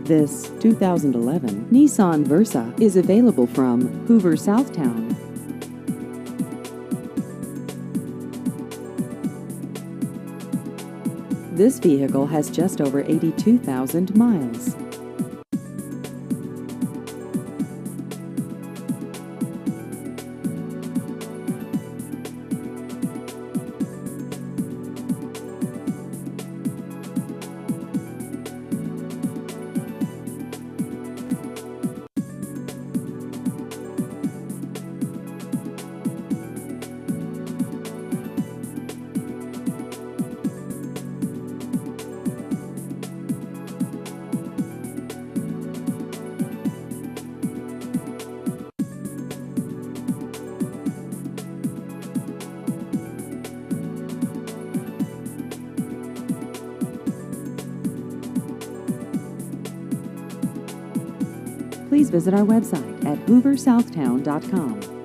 This 2011 Nissan Versa is available from Hoover, Southtown. This vehicle has just over 82,000 miles. Please visit our website at hooversouthtown.com.